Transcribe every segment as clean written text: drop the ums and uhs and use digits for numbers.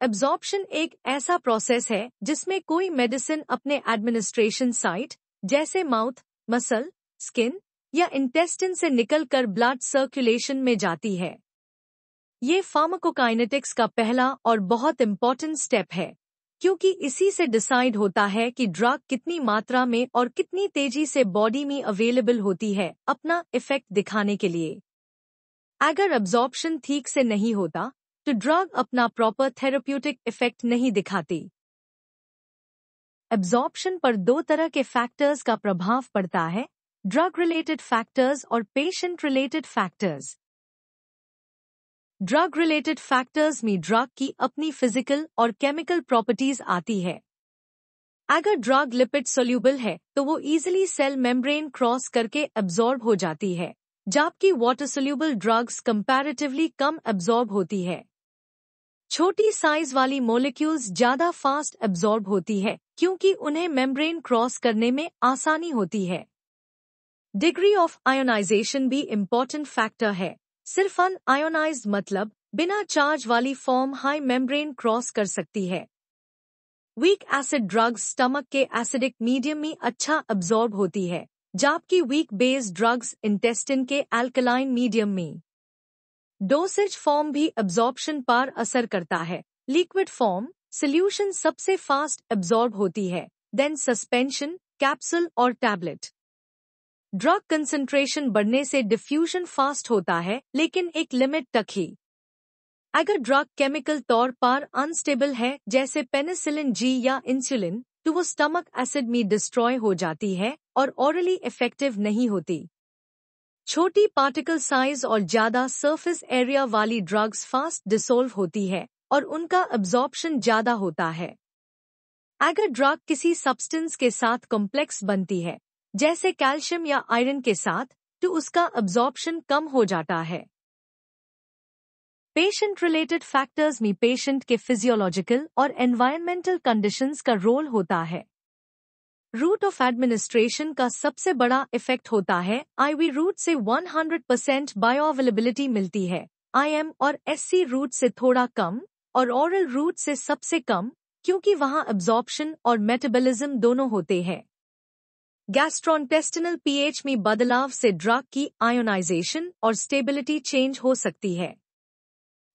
Absorption एक ऐसा process है जिसमें कोई मेडिसिन अपने एडमिनिस्ट्रेशन साइट जैसे माउथ, मसल, स्किन या इंटेस्टिन से निकलकर ब्लड सर्कुलेशन में जाती है। ये फार्माकोकाइनेटिक्स का पहला और बहुत इंपॉर्टेंट स्टेप है, क्योंकि इसी से डिसाइड होता है कि ड्रग कितनी मात्रा में और कितनी तेजी से बॉडी में अवेलेबल होती है अपना इफेक्ट दिखाने के लिए। अगर एब्जॉर्प्शन ठीक से नहीं होता तो ड्रग अपना प्रॉपर थेरेप्यूटिक इफेक्ट नहीं दिखाती। एब्जॉर्प्शन पर दो तरह के फैक्टर्स का प्रभाव पड़ता है, ड्रग रिलेटेड फैक्टर्स और patient related factors. Drug related factors में ड्रग की अपनी फिजिकल और केमिकल प्रॉपर्टीज आती है। अगर ड्रग लिपिड सोल्यूबल है तो वो इजीली सेल मेम्ब्रेन क्रॉस करके एब्जॉर्ब हो जाती है, जबकि वाटर सोल्यूबल ड्रग्स कंपैरेटिवली कम एब्जॉर्ब होती है। छोटी साइज वाली मॉलिक्यूल्स ज्यादा फास्ट एब्जॉर्ब होती है क्योंकि उन्हें मेम्ब्रेन क्रॉस करने में आसानी होती है। डिग्री ऑफ आयोनाइजेशन भी इम्पोर्टेंट फैक्टर है। सिर्फ अनआयोनाइज्ड मतलब बिना चार्ज वाली फॉर्म हाई मेम्ब्रेन क्रॉस कर सकती है। वीक एसिड ड्रग्स स्टमक के एसिडिक मीडियम में अच्छा एब्जॉर्ब होती है, जबकि वीक बेस ड्रग्स इंटेस्टिन के अल्कलाइन मीडियम में। डोसेज फॉर्म भी एब्जॉर्प्शन पर असर करता है। लिक्विड फॉर्म सॉल्यूशन सबसे फास्ट एब्जॉर्ब होती है, देन सस्पेंशन, कैप्सूल और टैबलेट। ड्रग कंसंट्रेशन बढ़ने से डिफ्यूजन फास्ट होता है, लेकिन एक लिमिट तक ही। अगर ड्रग केमिकल तौर पर अनस्टेबल है जैसे पेनिसिलिन जी या इंसुलिन, तो वो स्टमक एसिड में डिस्ट्रॉय हो जाती है और ऑरली इफेक्टिव नहीं होती। छोटी पार्टिकल साइज और ज्यादा सरफेस एरिया वाली ड्रग्स फास्ट डिसोल्व होती है और उनका एब्जॉर्प्शन ज्यादा होता है। अगर ड्रग किसी सब्सटेंस के साथ कॉम्प्लेक्स बनती है जैसे कैल्शियम या आयरन के साथ, तो उसका एब्जॉर्प्शन कम हो जाता है। पेशेंट रिलेटेड फैक्टर्स में पेशेंट के फिजियोलॉजिकल और एनवायरमेंटल कंडीशंस का रोल होता है। रूट ऑफ एडमिनिस्ट्रेशन का सबसे बड़ा इफेक्ट होता है। आईवी रूट से 100% बायोअवेलेबिलिटी मिलती है, आईएम और एससी रूट से थोड़ा कम और ओरल रूट से सबसे कम, क्योंकि वहां एब्जॉर्प्शन और मेटाबॉलिज्म दोनों होते हैं। गैस्ट्रोइंटेस्टिनल पीएच में बदलाव से ड्रग की आयोनाइजेशन और स्टेबिलिटी चेंज हो सकती है।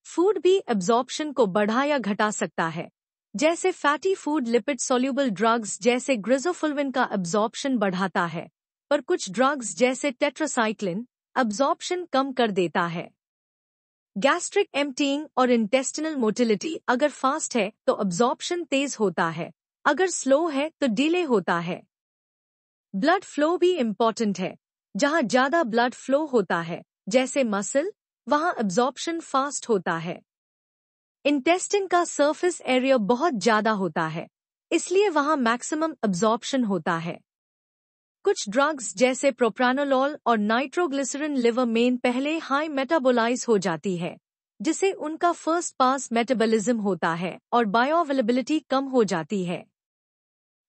फूड भी एब्जॉर्प्शन को बढ़ा या घटा सकता है, जैसे fatty food lipid soluble drugs जैसे ग्रिजोफुल्विन का एब्जॉर्प्शन बढ़ाता है, पर कुछ ड्रग्स जैसे टेट्रासाइक्लिन एब्जॉर्प्शन कम कर देता है। गैस्ट्रिक एम्प्टीइंग और इंटेस्टिनल मोटिलिटी अगर फास्ट है तो एब्जॉर्प्शन तेज होता है, अगर स्लो है तो डिले होता है। ब्लड फ्लो भी इम्पोर्टेंट है। जहां ज्यादा ब्लड फ्लो होता है जैसे मसल, वहां एब्जॉर्प्शन फास्ट होता है। इंटेस्टिन का सरफेस एरिया बहुत ज्यादा होता है, इसलिए वहां मैक्सिमम एब्जॉर्प्शन होता है। कुछ ड्रग्स जैसे प्रोप्रानोलॉल और नाइट्रोग्लिसरीन लिवर में पहले हाई मेटाबोलाइज हो जाती है, जिसे उनका फर्स्ट पास मेटाबॉलिज्म होता है और बायोअवेलेबिलिटी कम हो जाती है।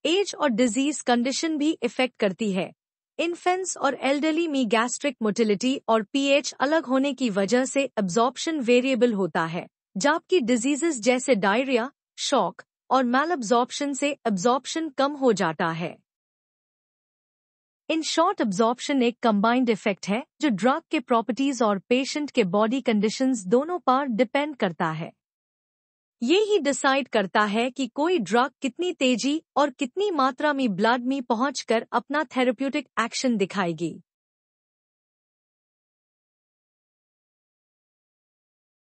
एज और डिजीज कंडीशन भी इफेक्ट करती है। इन्फेंट्स और एल्डरली में गैस्ट्रिक मोटिलिटी और पीएच अलग होने की वजह से एब्जॉर्प्शन वेरिएबल होता है, जबकि डिजीजेस जैसे डायरिया, शॉक और मैलअब्जॉर्प्शन से एब्जॉर्प्शन कम हो जाता है। इन शॉर्ट, एब्जॉर्प्शन एक कंबाइंड इफेक्ट है जो ड्रग के प्रॉपर्टीज और पेशेंट के बॉडी कंडीशंस दोनों पर डिपेंड करता है। ये ही डिसाइड करता है कि कोई ड्रग कितनी तेजी और कितनी मात्रा में ब्लड में पहुंचकर अपना थेरेप्यूटिक एक्शन दिखाएगी।